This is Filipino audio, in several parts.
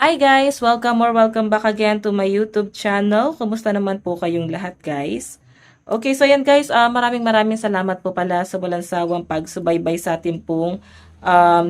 Hi guys! Welcome or welcome back again to my YouTube channel. Kumusta naman po kayong lahat guys? Okay, so yan guys, maraming salamat po pala sa walang sawang pagsubaybay sa ating pong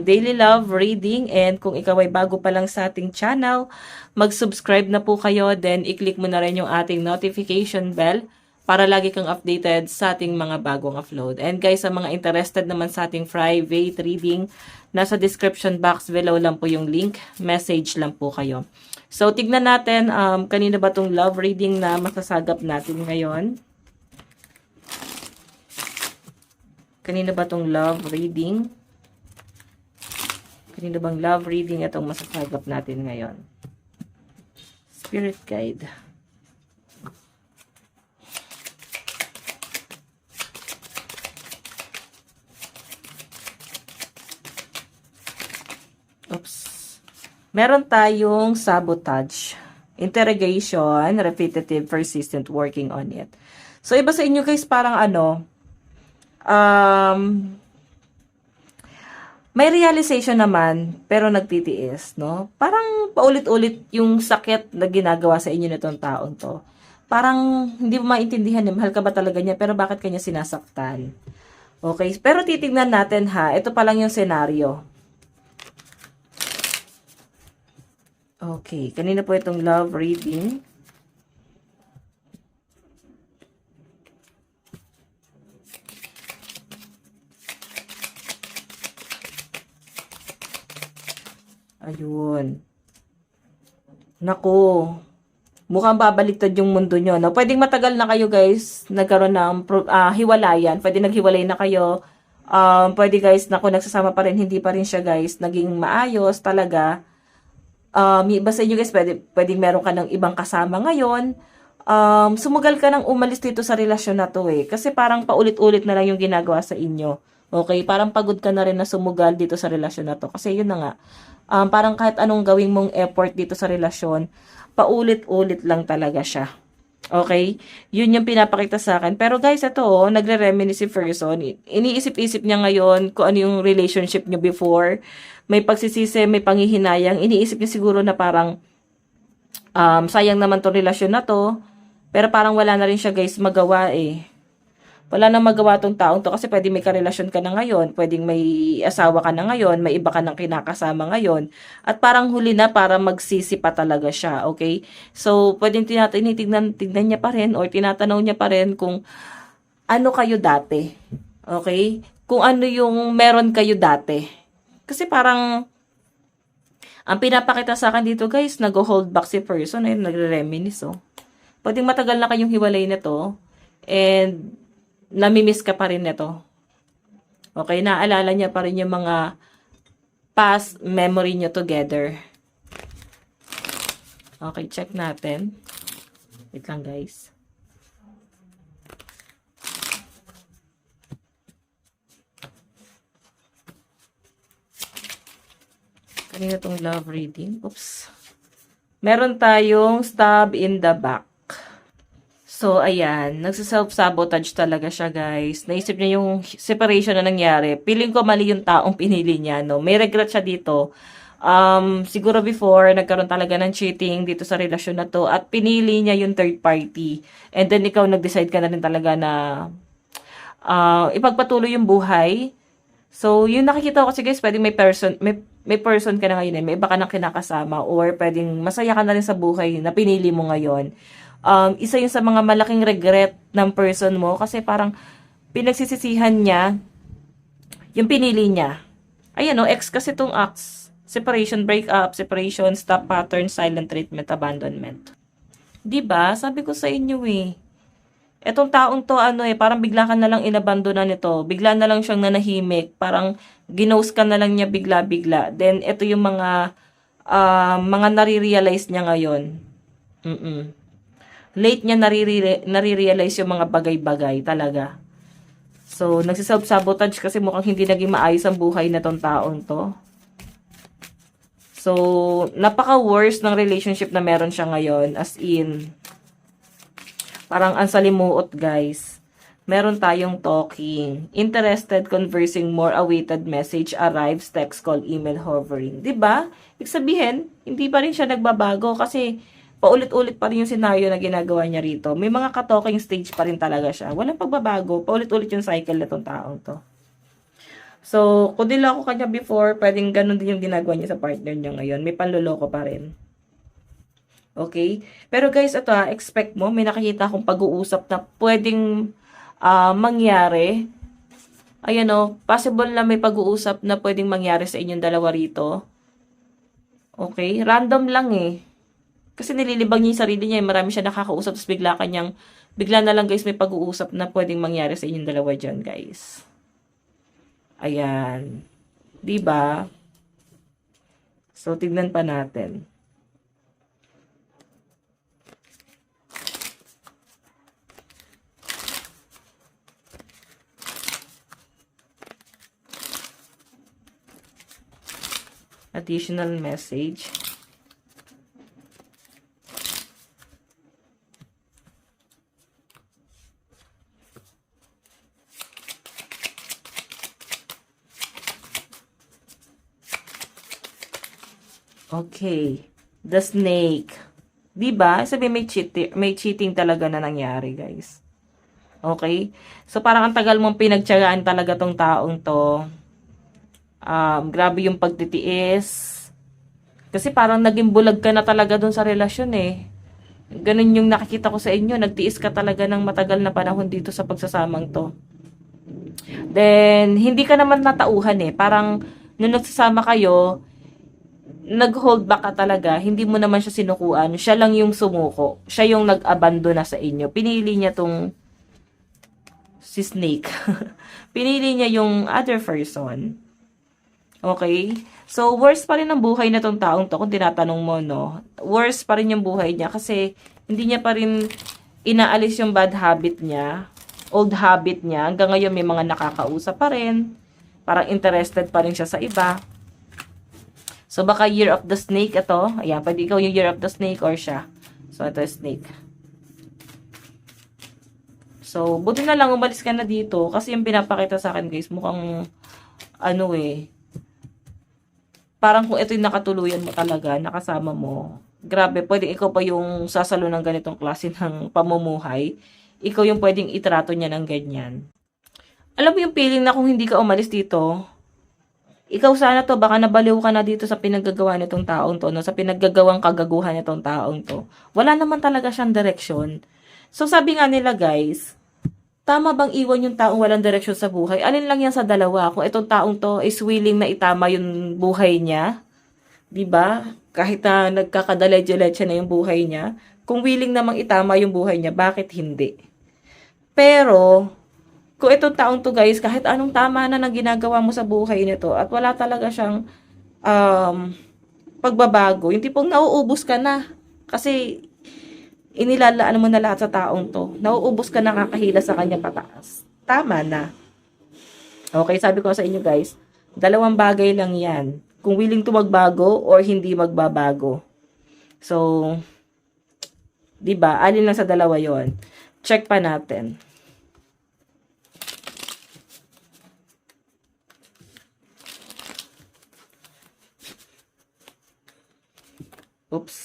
daily love reading. And kung ikaw ay bago pa lang sa ating channel, mag-subscribe na po kayo. Then i-click mo na rin yung ating notification bell para lagi kang updated sa ating mga bagong upload. And guys, sa mga interested naman sa ating private reading, nasa description box below lang po yung link. Message lang po kayo. So, tignan natin kanina ba tong love reading na masasagap natin ngayon. Kanina ba tong love reading? Kanina bang love reading itong masasagap natin ngayon? Spirit guide. Oops. Meron tayong sabotage, interrogation, repetitive, persistent, working on it. So, iba sa inyo guys, parang may realization naman, pero nagtitiis, no? Parang paulit-ulit yung sakit na ginagawa sa inyo nitong taon to. Parang hindi mo maintindihan, mahal ka ba talaga niya, pero bakit kanya sinasaktan? Okay, pero titignan natin ha, ito pa lang yung senaryo. Okay, kanina po itong love reading. Ayun. Naku. Mukhang babaliktad yung mundo nyo. No? Pwedeng matagal na kayo guys, nagkaroon ng hiwalayan. Pwede naghiwalay na kayo. Pwede guys, naku, nagsasama pa rin. Hindi pa rin siya guys, naging maayos talaga. Iba sa inyo guys, pwedeng meron ka ng ibang kasama ngayon. Sumugal ka nang umalis dito sa relasyon na to eh. Kasi parang paulit-ulit na lang yung ginagawa sa inyo. Okay, parang pagod ka na rin na sumugal dito sa relasyon na to. Kasi yun na nga, parang kahit anong gawin mong effort dito sa relasyon, paulit-ulit lang talaga siya. Okay? Yun yung pinapakita sa akin. Pero guys, ito nagre-reminisce si person. Iniisip-isip niya ngayon kung ano yung relationship niyo before. May pagsisisi, may panghihinayang. Iniisip niya siguro na parang sayang naman tong relasyon na to. Pero parang wala na rin siya guys magawa eh. Wala na magawa tong taong to kasi pwede may karelasyon ka na ngayon, pwedeng may asawa ka na ngayon, may iba ka nang kinakasama ngayon, at parang huli na para magsisi pa talaga siya, okay? So, pwedeng tignan niya pa rin or tinatanaw niya pa rin kung ano kayo dati, okay? Kung ano yung meron kayo dati. Kasi parang, ang pinapakita sa akin dito guys, nag-hold back si person, ay nagre-reminisce, oh. Pwedeng matagal na kayong hiwalay na to, and namimiss ka pa rin nito. Okay, naalala niya pa rin yung mga past memory nyo together. Okay, check natin. Wait lang guys. Kanina tong love reading. Oops. Meron tayong stab in the back. So, ayan. Nagsiself-sabotage talaga siya, guys. Naisip niya yung separation na nangyari. Feeling ko mali yung taong pinili niya, no? May regret siya dito. Siguro before, nagkaroon talaga ng cheating dito sa relasyon na to. At pinili niya yung third party. And then, ikaw nag-decide ka na rin talaga na ipagpatuloy yung buhay. So, yung nakikita ko kasi, guys, pwedeng may person ka na ngayon, may iba ka nang kinakasama. Or pwedeng masaya ka na rin sa buhay na pinili mo ngayon. Isa yun sa mga malaking regret ng person mo kasi parang pinagsisisihan niya yung pinili niya. Ayan ex kasi itong acts. Separation, breakup, separation, stop pattern, silent treatment, abandonment. Diba? Sabi ko sa inyo eh. Etong taong to parang bigla ka na lang inabandonan nito. Bigla na lang siyang nanahimik. Parang ginost ka na lang niya bigla-bigla. Then ito yung mga nare-realize niya ngayon. Late niya nare-realize yung mga bagay-bagay talaga. So, nagsiself-sabotage kasi mukhang hindi naging maayos ang buhay na tong taong to. So, napaka-worst ng relationship na meron siya ngayon. As in, parang ang salimuot, guys. meron tayong talking. Interested, conversing more, awaited message, arrives, text, call, email, hovering. 'Di ba? Ibig sabihin, hindi pa rin siya nagbabago kasi paulit-ulit pa rin yung scenario na ginagawa niya rito. May mga ka-talking stage pa rin talaga siya. Walang pagbabago. Paulit-ulit yung cycle na tong taong to. So, kung nila ako kanya before, pwedeng ganun din yung ginagawa niya sa partner niya ngayon. May panloloko pa rin. Okay? Pero guys, ito expect mo, may nakikita akong pag-uusap na pwedeng mangyari. Ayan possible na may pag-uusap na pwedeng mangyari sa inyong dalawa rito. Okay? Random lang eh. Kasi nililibang niya yung sarili niya, marami siya nakakausap, tapos bigla na lang guys, may pag-uusap na pwedeng mangyari sa inyong dalawa dyan, guys. Ayan. Diba? So, tignan pa natin. Additional message. Okay. The snake. Diba? Sabi may cheating talaga na nangyari, guys. Okay? So, parang ang tagal mong pinagtiyagaan talaga tong taong to. Grabe yung pagtitiis. Kasi parang naging bulag ka na talaga dun sa relasyon eh. Ganun yung nakikita ko sa inyo. Nagtiis ka talaga ng matagal na panahon dito sa pagsasamang to. Then, hindi ka naman natauhan eh. Parang, nung nagsasama kayo, nag-hold back ka talaga, hindi mo naman siya sinukuan, siya lang yung sumuko, siya yung nag-abandona sa inyo. Pinili niya tong si Snake. Pinili niya yung other person. Okay? So, worst pa rin ang buhay na tong taong to, kung tinatanong mo, no? Worst pa rin yung buhay niya kasi hindi niya pa rin inaalis yung bad habit niya, old habit niya. Hanggang ngayon may mga nakakausap pa rin. Parang interested pa rin siya sa iba. So, baka Year of the Snake ito. Ayan, pwede ikaw yung Year of the Snake or siya. So, ito yung Snake. So, buti na lang umalis ka na dito. Kasi yung pinapakita sa akin, guys, mukhang, parang kung ito yung nakatuluyan mo talaga, nakasama mo, grabe, pwedeng ikaw pa yung sasalo ng ganitong klase ng pamumuhay. Ikaw yung pwedeng itrato niya ng ganyan. Alam mo yung feeling na kung hindi ka umalis dito, ikaw sana to, baka nabaliw ka na dito sa pinaggagawa nitong taong to, no? Sa pinaggagawang kagaguhan nitong taong to. Wala naman talaga siyang direksyon. So, sabi nga nila, guys, tama bang iwan yung taong walang direksyon sa buhay? Alin lang yan sa dalawa? Kung itong taong to is willing na itama yung buhay niya, diba? Kahit na nagkakadalay-diletsa na yung buhay niya, kung willing namang itama yung buhay niya, bakit hindi? Pero, kung itong taong to guys, kahit anong tama na nang ginagawa mo sa buhay nito at wala talaga siyang pagbabago, yung tipong nauubos ka na. Kasi inilalaan mo na lahat sa taong to. Nauubos ka na kakahila sa kanya pataas. Tama na. Okay, sabi ko sa inyo guys, dalawang bagay lang yan. Kung willing to magbago or hindi magbabago. So, 'di ba? Alin lang sa dalawa 'yon. Check pa natin. Oops.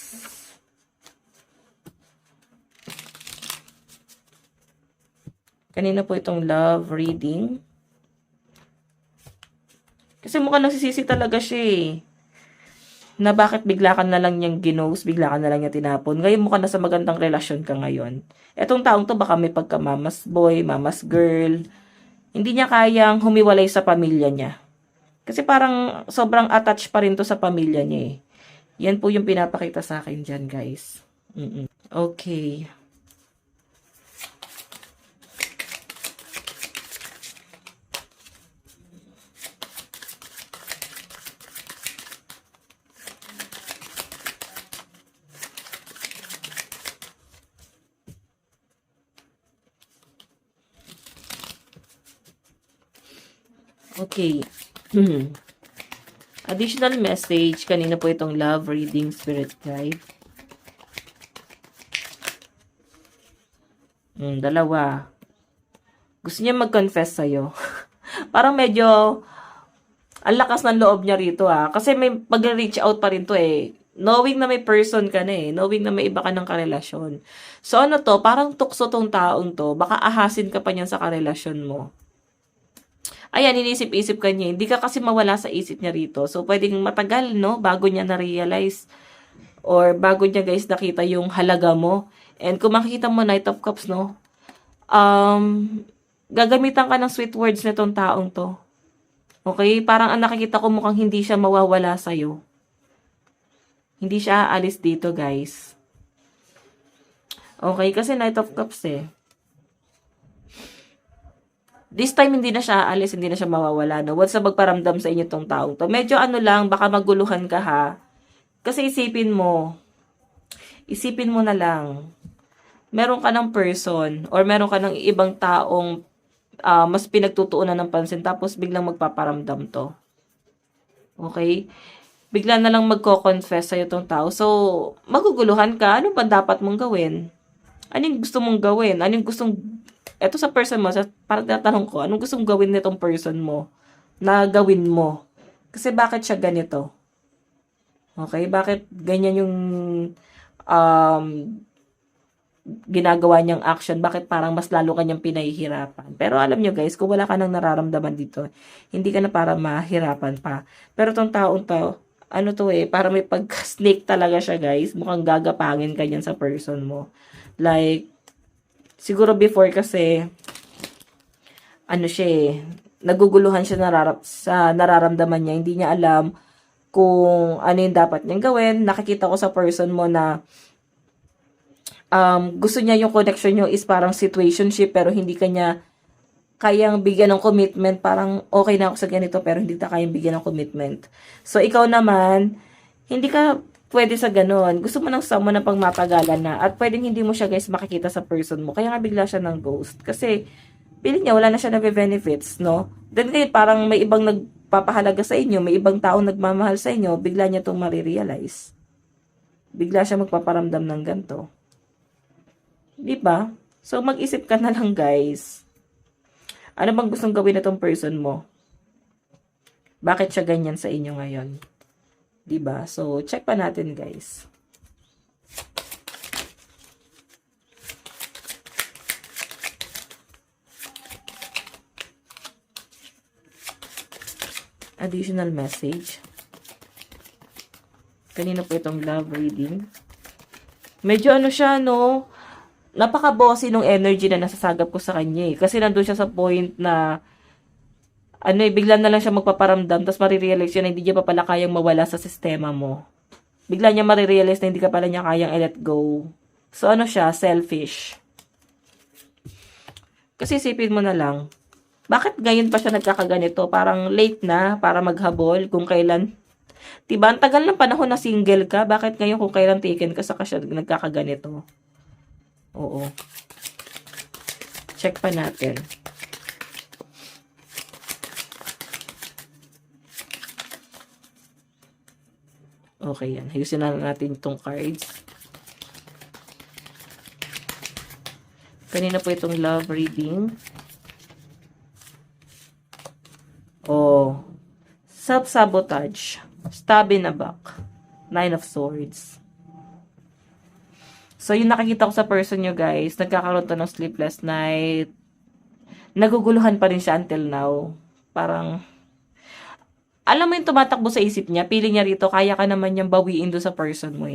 Kanina po itong love reading. Kasi mukhang nagsisisi talaga siya eh. Na bakit bigla ka na lang niyang ginose, bigla ka na lang niya tinapon. Ngayon mukhang nasa magandang relasyon ka ngayon. Etong taong to baka may pagka-mamas boy, mamas girl. Hindi niya kayang humiwalay sa pamilya niya. Kasi parang sobrang attached pa rin to sa pamilya niya eh. Yan po yung pinapakita sa akin dyan, guys. Okay. Okay. Additional message. Kanina po itong love reading spirit guide. Dalawa. Gusto niya mag-confess sa'yo. Parang medyo, ang lakas ng loob niya rito kasi may mag-reach out pa rin to knowing na may person ka na knowing na may iba ka ng karelasyon. So ano to, parang tukso tong taong to, baka ahasin ka pa niyan sa karelasyon mo. Ayan, inisip-isip ka niya, hindi ka kasi mawala sa isip niya rito. So pwedeng matagal, no, bago niya na-realize or bago niya guys nakita yung halaga mo. And kung makikita mo Knight of Cups, no, gagamitan ka ng sweet words nitong taong to. Okay? Parang ang nakikita ko mukhang hindi siya mawawala sa'yo. Hindi siya aalis dito, guys. Okay? Kasi Knight of Cups This time, hindi na siya aalis, hindi na siya mawawala. No? Once na magparamdam sa inyo tong taong to. Medyo ano lang, baka maguluhan ka Kasi isipin mo na lang, meron ka ng person or meron ka ng ibang taong mas pinagtutuunan ng pansin tapos biglang magpaparamdam to. Okay? Bigla na lang magko-confess sa'yo tong tao. So, maguguluhan ka. Ano ba dapat mong gawin? Anong gusto mong gawin? Anong gustong... Eto sa person mo, parang tatanong ko, anong gustong gawin nitong person mo na gawin mo? Kasi bakit siya ganito? Okay? Bakit ganyan yung ginagawa niyang action, bakit parang mas lalo kanyang pinahihirapan. Pero alam nyo guys, kung wala ka nang nararamdaman dito, hindi ka na para mahirapan pa. Pero tong taong to, ano to para may pag-snake talaga siya guys, mukhang gagapangin ka niyan sa person mo. Like, siguro before kasi, ano siya naguguluhan siya sa nararamdaman niya, hindi niya alam kung ano yung dapat niyang gawin. Nakikita ko sa person mo na gusto niya yung connection nyo is parang situationship pero hindi kanya kayang bigyan ng commitment. Parang okay na ako sa ganito pero hindi ta kayang bigyan ng commitment. So, ikaw naman, hindi ka pwede sa ganon. Gusto mo ng someone na pang matagalan na at pwedeng hindi mo siya guys makikita sa person mo. Kaya nga bigla siya ng ghost. Kasi, piling niya wala na siya na benefits, no? Then ngayon parang may ibang nagpapahalaga sa inyo, may ibang tao nagmamahal sa inyo, bigla niya itong marirealize. Bigla siya magpaparamdam ng ganito. Diba? So, mag-isip ka na lang, guys. Ano bang gustong gawin na tong person mo? Bakit siya ganyan sa inyo ngayon? Diba? So, check pa natin, guys. Additional message. Kanina po itong love reading. Medyo ano siya, no? Napaka-bossy nung energy na nasasagap ko sa kanya Kasi nandun siya sa point na bigla na lang siya magpaparamdam tapos marirealize siya na hindi niya pa pala kayang mawala sa sistema mo. Bigla niya marirealize na hindi ka pala niya kayang i-let go. So ano siya? Selfish. Kasi isipin mo na lang, bakit ngayon pa siya nagkakaganito? Parang late na para maghabol kung kailan. Diba? Ang tagal ng panahon na single ka, bakit ngayon kung kailan taken ka saka siya nagkakaganito? Oo. Check pa natin. Okay yan. Ayusin na natin itong cards. Kanina po itong love reading. Oh. Self-sabotage. Stab in the back. 9 of Swords. So, yung nakikita ko sa person nyo, guys, nagkakaroon to ng sleepless night. Naguguluhan pa rin siya until now. Parang, alam mo yung tumatakbo sa isip niya, feeling niya rito, kaya ka naman niyang bawiin doon sa person mo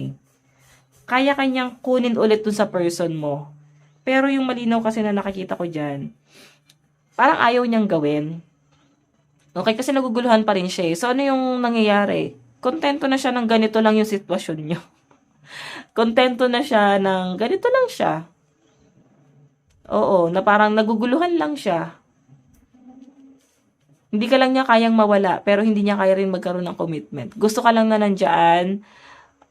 Kaya kanyang kunin ulit doon sa person mo. Pero yung malinaw kasi na nakikita ko dyan, parang ayaw niyang gawin. Okay, kasi naguguluhan pa rin siya So, ano yung nangyayari? Kontento na siya ng ganito lang yung sitwasyon niyo. Kontento na siya ng ganito lang siya. Oo, na parang naguguluhan lang siya. Hindi ka lang niya kayang mawala, pero hindi niya kaya rin magkaroon ng commitment. Gusto ka lang na nandyan,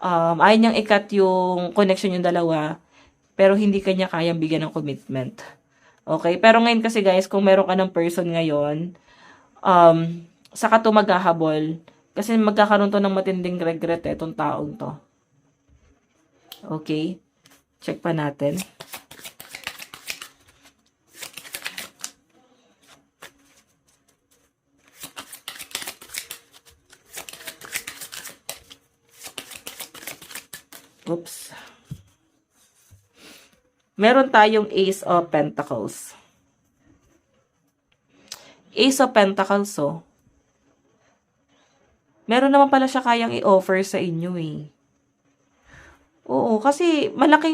ayaw niyang i-cut yung connection yung dalawa, pero hindi ka niya kayang bigyan ng commitment. Okay? Pero ngayon kasi guys, kung meron ka ng person ngayon, saka to maghahabol, kasi magkakaroon to ng matinding regret itong taong to. Okay? Check pa natin. Oops. Meron tayong Ace of Pentacles. Ace of Pentacles, oh. Meron naman pala siya kayang i-offer sa inyo, eh. Oo, kasi malaki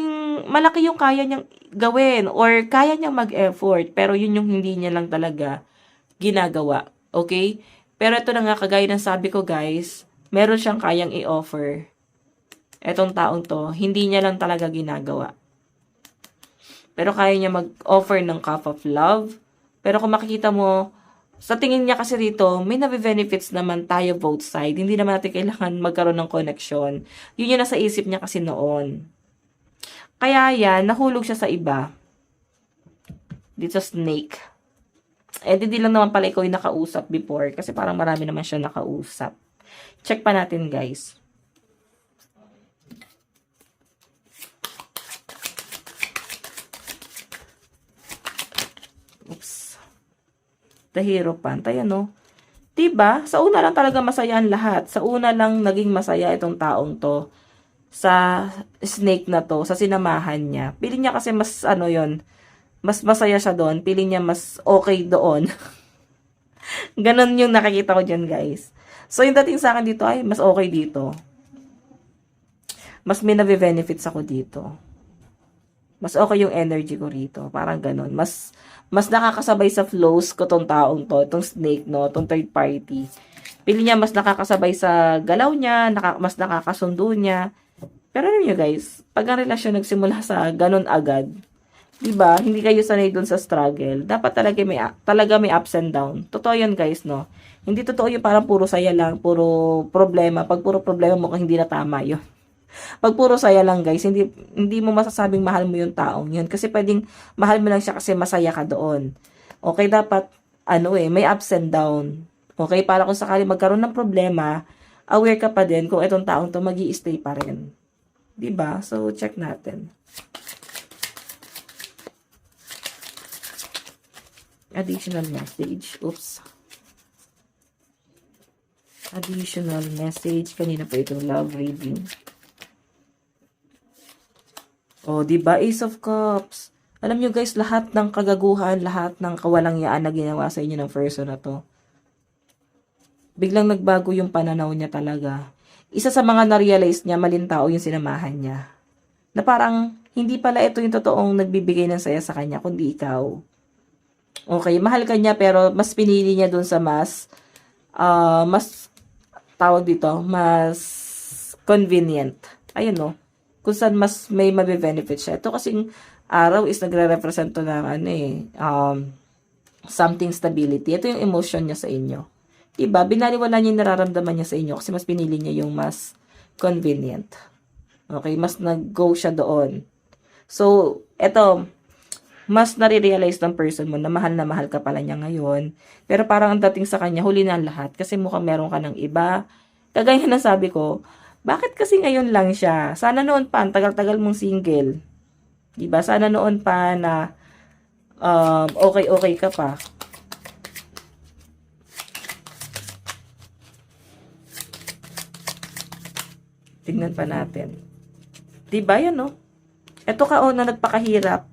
yung kaya niyang gawin or kaya niyang mag-effort, pero yun yung hindi niya lang talaga ginagawa. Okay? Pero ito na nga, kagaya ng sabi ko, guys, meron siyang kayang i-offer. Etong taong to, hindi niya lang talaga ginagawa. Pero kaya niya mag-offer ng cup of love. Pero kung makikita mo, sa tingin niya kasi rito, may nabe-benefits naman tayo both side. Hindi naman natin kailangan magkaroon ng connection. Yun yung nasa isip niya kasi noon. Kaya yan, nahulog siya sa iba. Dito snake. Hindi lang naman pala ikaw yung nakausap before. Kasi parang marami naman siya nakausap. Check pa natin, guys. Oops. The Hierophant. Ayan, no? Diba? Sa una lang talaga masaya ang lahat. Sa una lang naging masaya itong taong to. Sa snake na to. Sa sinamahan niya. Piling niya kasi mas yon, mas masaya siya doon. Piling niya mas okay doon. Ganon yung nakikita ko dyan, guys. So, yung dating sa akin dito ay mas okay dito. Mas may nabe-benefits ako dito. Mas okay yung energy ko rito. Parang ganon. Mas nakakasabay sa flows ko tong taong to. Itong snake, no? Itong third party. Pili niya mas nakakasabay sa galaw niya. Mas nakakasundo niya. Pero alam niyo, guys, pag ang relasyon nagsimula sa ganon agad, diba? Hindi kayo sanay dun sa struggle. Dapat talaga may ups and down. Totoo yun, guys, no? Hindi totoo yung parang puro saya lang, puro problema. Pag puro problema, mukhang hindi na tama yun. Pag puro saya lang, guys, hindi mo masasabing mahal mo yung taong yun. Kasi pwedeng mahal mo lang siya kasi masaya ka doon. Okay, dapat, may ups and down. Okay, para kung sakali magkaroon ng problema, aware ka pa din kung itong taong to magi-stay pa rin. Diba? So, check natin. Additional message. Oops. Additional message. Kanina pa itong love reading. Oh, diba? Ace of Cups. Alam nyo, guys, lahat ng kagaguhan, lahat ng kawalangyaan na ginawa sa inyo ng person na to, biglang nagbago yung pananaw niya talaga. Isa sa mga na-realize niya, malintao yung sinamahan niya. Na parang, hindi pala ito yung totoong nagbibigay ng saya sa kanya, kundi ikaw. Okay, mahal ka niya, pero mas pinili niya dun sa mas tawag dito, mas convenient. Ayun, no? Kung saan mas may mabe-benefit siya. Ito kasing araw is nagre-represent to ng something stability. Ito yung emotion niya sa inyo. Diba? Binaliwala niya yung nararamdaman niya sa inyo kasi mas pinili niya yung mas convenient. Okay? Mas nag-go siya doon. So, eto, mas nare-realize ng person mo na mahal ka pala niya ngayon. Pero parang ang dating sa kanya, huli na ang lahat. Kasi mukhang meron ka ng iba. Kagaya na sabi ko, bakit kasi ngayon lang siya? Sana noon pa, tagal-tagal mong single. Diba? Sana noon pa na okay ka pa. Tingnan pa natin. Diba yan, no? Ito ka, na nagpakahirap.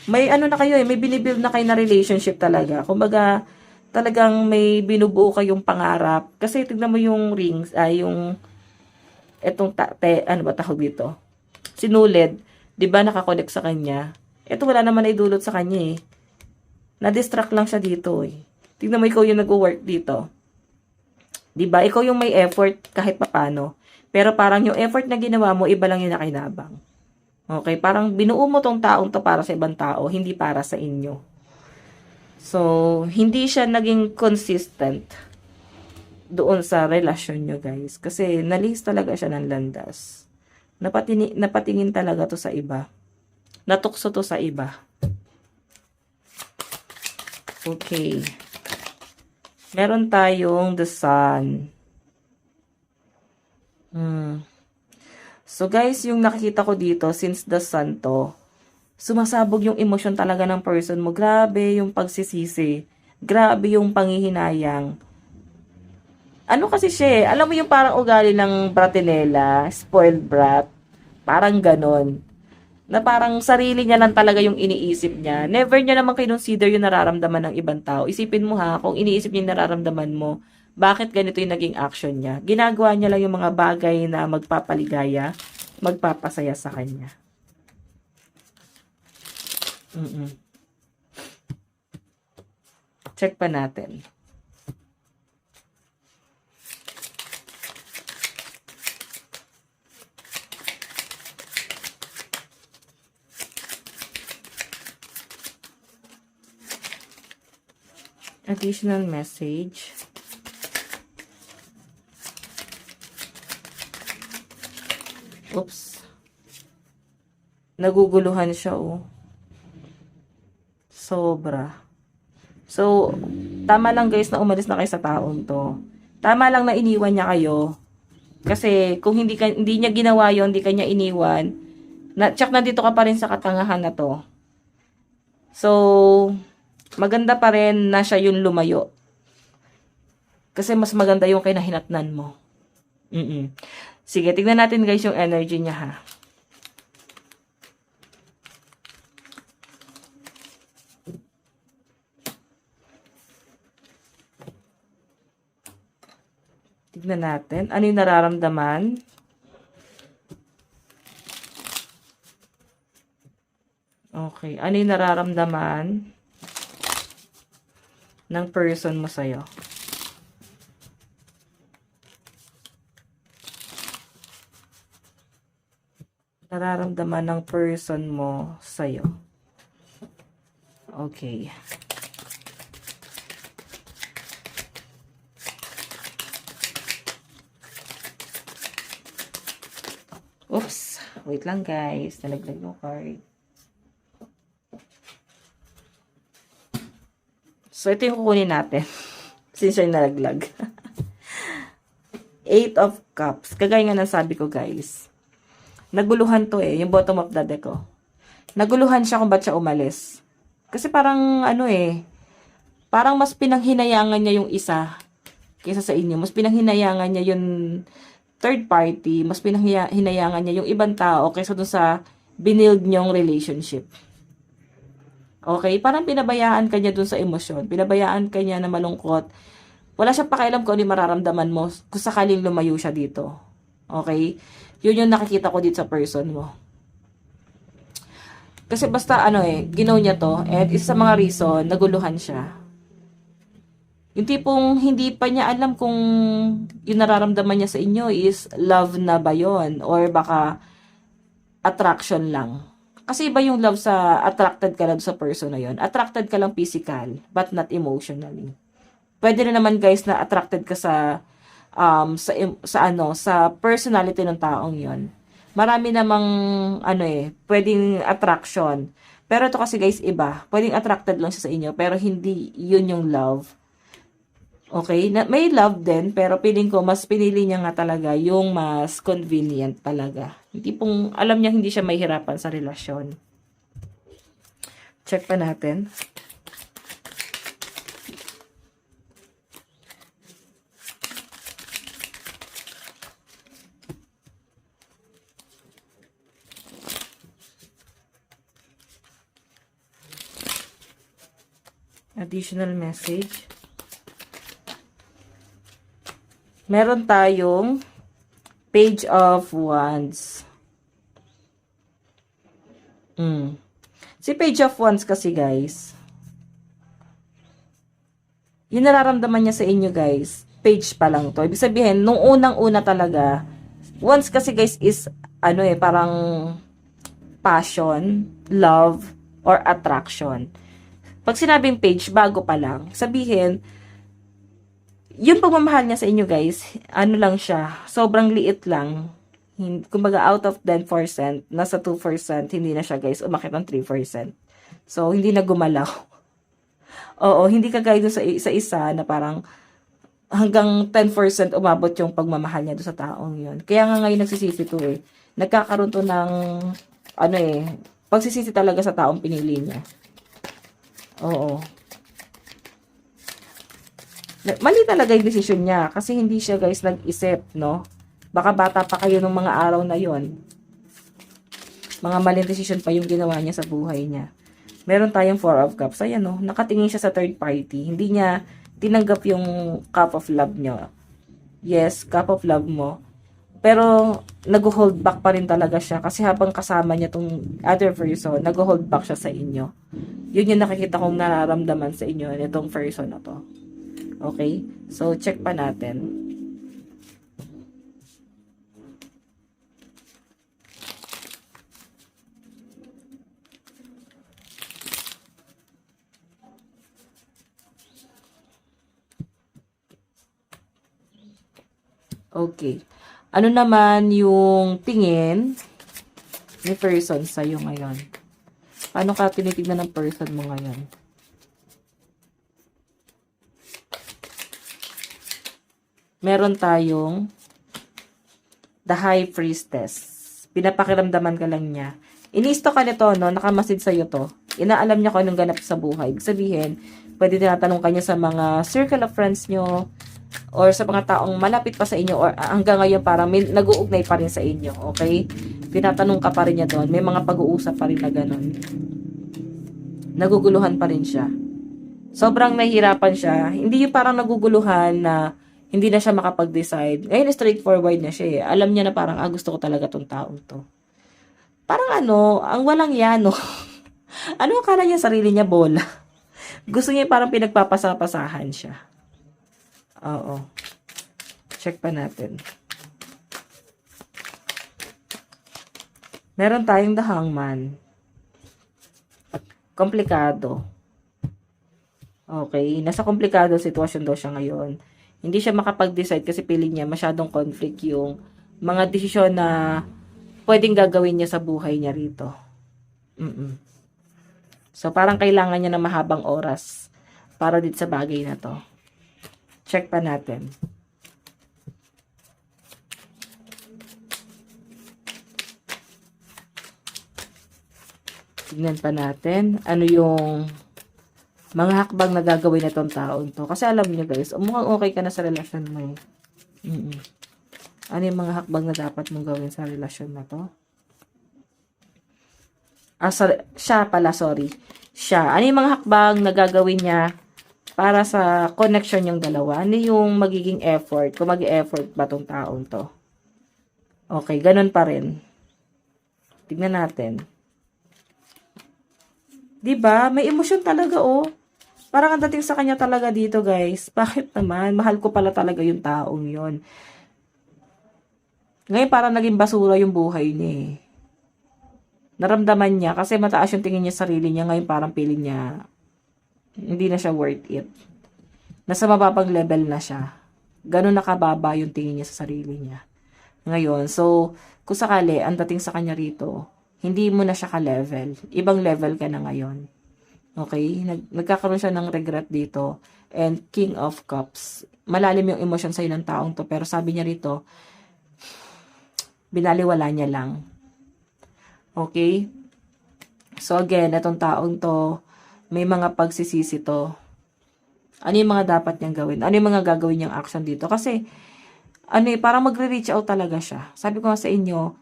May na kayo may binibuild na kayo na relationship talaga. Kumbaga, talagang may binubuo kayong pangarap. Kasi tignan mo yung rings, yung etong ano ba tawag dito? Sinulid. Diba nakakonect sa kanya? Ito wala naman na idulot sa kanya eh. Na-distract lang siya dito eh. Tignan mo ikaw yung nag-work dito. Diba? Ikaw yung may effort kahit papano. Pero parang yung effort na ginawa mo, iba lang yung nakinabang. Okay? Parang binuo mo tong taong to para sa ibang tao, hindi para sa inyo. So, hindi siya naging consistent doon sa relasyon nyo, guys. Kasi nalis talaga siya ng landas. Napatingin talaga to sa iba. Natukso to sa iba. Okay. Meron tayong the sun. So guys, yung nakikita ko dito, since the sun to, sumasabog yung emosyon talaga ng person mo. Grabe yung pagsisisi. Grabe yung panghihinayang. Ano kasi siya eh, alam mo yung parang ugali ng bratinela, spoiled brat. Parang ganon. Na parang sarili niya lang talaga yung iniisip niya. Never niya naman kinonsider yung nararamdaman ng ibang tao. Isipin mo ha, kung iniisip niya yung nararamdaman mo, bakit ganito yung naging action niya? Ginagawa niya lang yung mga bagay na magpapaligaya, magpapasaya sa kanya. Check pa natin. Additional message. Oops. Naguguluhan siya, oh. Sobra. So, tama lang guys na umalis na kayo sa taong to. Tama lang na iniwan niya kayo. Kasi kung hindi niya ginawa yon, hindi kanya iniwan, tsak na dito ka pa rin sa katangahan na to. So, maganda pa rin na siya yung lumayo. Kasi mas maganda yung kinahinatnan mo. Sige, tignan natin guys yung energy niya ha. Tignan natin. Ano yung nararamdaman? Okay. Ano yung nararamdaman ng person mo sa'yo? Nararamdaman ng person mo sa'yo. Okay. Oops. Wait lang guys. Nalaglag yung card. So, ito yung kukunin natin. Since yung nalaglag. 8 of Cups. Kagaya nga ng sabi ko guys. Naguluhan to eh. Yung bottom of the deck ko. Naguluhan siya kung ba't siya umalis. Kasi parang ano eh. Parang mas pinanghinayangan niya yung isa kaysa sa inyo. Mas pinanghinayangan niya yung third party, mas pinanghinayangan niya yung ibang tao kaysa dun sa binild niyong relationship. Okay? Parang pinabayaan ka niya dun sa emosyon. Pinabayaan ka niya na malungkot. Wala siyang pakialam kung ano yung mararamdaman mo kung sakaling lumayo siya dito. Okay? Yun yung nakikita ko dito sa person mo. Kasi basta ano eh, ginaw niya to, and isa sa mga reason, naguluhan siya. Yung tipong hindi pa niya alam kung yung nararamdaman niya sa inyo is love na ba yun? Or baka attraction lang. Kasi iba yung love sa attracted ka lang sa person na yun. Attracted ka lang physical, but not emotionally. Pwede na naman guys na attracted ka sa sa personality ng taong yon. Marami namang pwedeng attraction. Pero ito kasi guys iba. Pwedeng attracted lang siya sa inyo pero hindi yun yung love. Okay? May love din, pero piling ko, mas pinili niya nga talaga yung mas convenient talaga. Hindi pong, alam niya hindi siya mahihirapan sa relasyon. Check pa natin. Additional message. Meron tayong Page of Wands. Si Page of Wands kasi guys, yung nararamdaman niya sa inyo guys, page pa lang to. Ibig sabihin, nung unang-una talaga, Wands kasi guys is, parang passion, love, or attraction. Pag sinabing page, bago pa lang, sabihin, yung pagmamahal niya sa inyo guys, lang siya, sobrang liit lang. Kumbaga out of 10%, nasa 2%, hindi na siya guys, umakit ng 3%. So, hindi na gumalaw. Oo, hindi kagaya doon sa isa na parang hanggang 10% umabot yung pagmamahal niya doon sa taong yun. Kaya nga ngayon nagsisisi to eh. Nagkakaroon to ng, pagsisisi talaga sa taong pinili niya. Oo. Mali talaga yung desisyon niya kasi hindi siya guys nag-isip, no? Baka bata pa kayo ng mga araw na yon. Mga maling decision pa yung ginawa niya sa buhay niya. Meron tayong Four of Cups. Ayan o, nakatingin siya sa third party. Hindi niya tinanggap yung cup of love niya. Yes, cup of love mo. Pero, nag-hold back pa rin talaga siya. Kasi habang kasama niya tong other person, nag-hold back siya sa inyo. Yun yung nakikita kong nararamdaman sa inyo nitong person na to. Okay? So, check pa natin. Okay. Ano naman yung tingin ni person sa'yo ngayon? Paano ka tinitignan ng person mo ngayon? Meron tayong The High Priestess. Pinapakiramdaman ka lang niya. Inisto ka nito, no? Nakamasid sa'yo to. Inaalam niya kung anong ganap sa buhay. Ibig sabihin, pwede tinatanong ka niya sa mga circle of friends nyo, or sa mga taong malapit pa sa inyo, or hanggang ngayon parang may nag-uugnay pa rin sa inyo, okay? Tinatanong ka pa rin niya doon. May mga pag-uusap pa rin na ganun. Naguguluhan pa rin siya. Sobrang nahihirapan siya. Hindi yung parang naguguluhan na hindi na siya makapag-decide. Ngayon, straightforward na siya eh. Alam niya na parang, gusto ko talaga tong taong to. Parang ang walang yano. Ano akala niya sarili niya bola? Gusto niya parang pinagpapasapasahan siya. Oo. Check pa natin. Meron tayong The Hangman. Komplikado. Okay. Nasa komplikado sitwasyon daw siya ngayon. Hindi siya makapag-decide kasi piling niya masyadong conflict yung mga desisyon na pwedeng gagawin niya sa buhay niya rito. So, parang kailangan niya ng mahabang oras para dito sa bagay na to. Check pa natin. Tignan pa natin ano yung mga hakbang na gagawin na tong taon to. Kasi alam niyo guys, mukhang okay ka na sa relasyon mo. Ano yung mga hakbang na dapat mong gawin sa relasyon na to? Siya pala, sorry. Siya. Ano yung mga hakbang na gagawin niya para sa connection yung dalawa? Ano yung magiging effort? Kung mag-effort ba tong taon to? Okay, ganun pa rin. Tignan natin. Diba? May emosyon talaga, oh. Parang ang dating sa kanya talaga dito, guys. Bakit naman? Mahal ko pala talaga yung taong yon. Ngayon, parang naging basura yung buhay niya, eh. Naramdaman niya, kasi mataas yung tingin niya sa sarili niya. Ngayon, parang feeling niya, hindi na siya worth it. Nasa mababang level na siya. Ganun nakababa yung tingin niya sa sarili niya. Ngayon, so, kung sakali, ang dating sa kanya rito, hindi mo na siya ka-level. Ibang level ka na ngayon. Okay? Nagkakaroon siya ng regret dito. And King of Cups. Malalim yung emosyon sa'yo ng taong to. Pero sabi niya rito, binaliwala niya lang. Okay? So again, itong taong to, may mga pagsisisi to. Ano yung mga dapat niyang gawin? Ano yung mga gagawin niyang action dito? Kasi, parang magre-reach out talaga siya. Sabi ko nga sa inyo,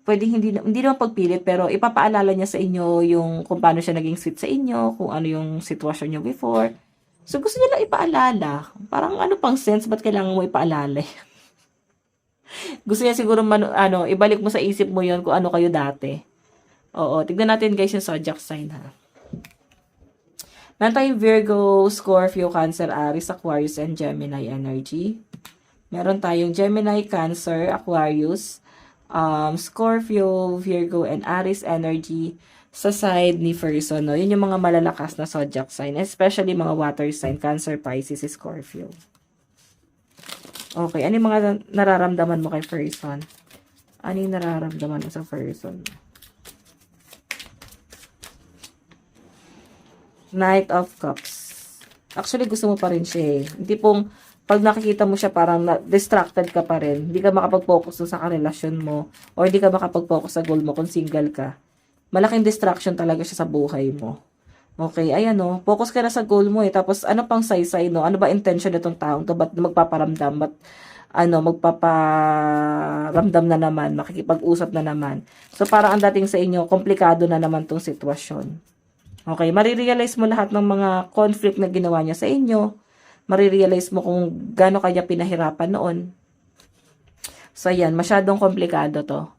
pwedeng hindi naman pagpilit, pero ipapaalala niya sa inyo yung kung paano siya naging sweet sa inyo, kung ano yung sitwasyon niyo before. So, gusto niya lang ipaalala. Parang ano pang sense, ba't kailangan mo ipaalala? Gusto niya siguro, ibalik mo sa isip mo yon kung ano kayo dati. Oo, tignan natin guys yung zodiac sign ha. Meron tayong Virgo, Scorpio, Cancer, Aries, Aquarius, and Gemini energy. Meron tayong Gemini, Cancer, Aquarius, Scorpio, Virgo, and Aries energy sa side ni person. No? Yun yung mga malalakas na zodiac sign. Especially mga water sign, Cancer, Pisces, Scorpio. Okay, ano yung mga nararamdaman mo kay person? Ano yung nararamdaman mo sa person? Knight of Cups. Actually, gusto mo pa rin siya eh. Hindi pong pag nakikita mo siya parang distracted ka pa rin. Hindi ka makapag-focus sa karelasyon mo or hindi ka makapag-focus sa goal mo kung single ka. Malaking distraction talaga siya sa buhay mo. Okay, ayan o. Focus ka na sa goal mo eh. Tapos ano pang saysay no? Ano ba intention nitong taong to? Ba't magpaparamdam? Ba't magpaparamdam na naman, makikipag-usap na naman. So, parang ang dating sa inyo, komplikado na naman tong sitwasyon. Okay, marirealize mo lahat ng mga conflict na ginawa niya sa inyo. Marirealize mo kung gaano kanya pinahirapan noon. So, ayan, masyadong komplikado to.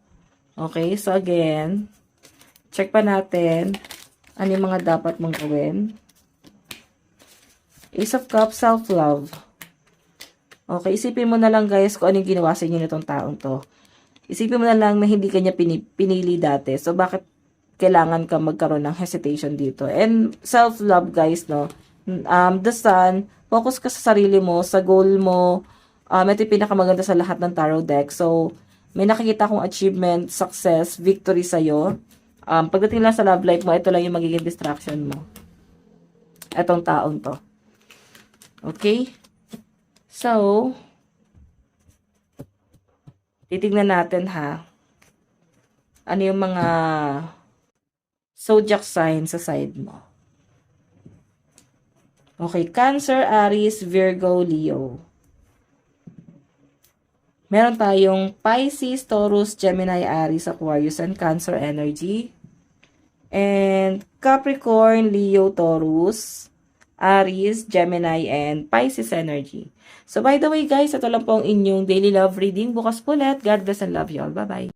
Okay, so again, check pa natin ano yung mga dapat mong gawin. Ace of Cups, self-love. Okay, isipin mo na lang guys kung anong ginawa sa inyo nitong taong to. Isipin mo na lang na hindi kanya pinili dati. So, bakit kailangan ka magkaroon ng hesitation dito? And self-love guys, no? The Sun, focus ka sa sarili mo, sa goal mo. Ito yung pinakamaganda sa lahat ng tarot deck. So, may nakikita kong achievement, success, victory sa'yo. Pagdating lang sa love life mo, ito lang yung magiging distraction mo. Etong taong to. Okay? So, titignan natin ha. Ano yung mga zodiac sign sa side mo. Okay, Cancer, Aries, Virgo, Leo. Meron tayong Pisces, Taurus, Gemini, Aries, Aquarius, and Cancer energy. And Capricorn, Leo, Taurus, Aries, Gemini, and Pisces energy. So, by the way guys, ito lang po ang inyong daily love reading. Bukas po ulit. God bless and love you all. Bye-bye.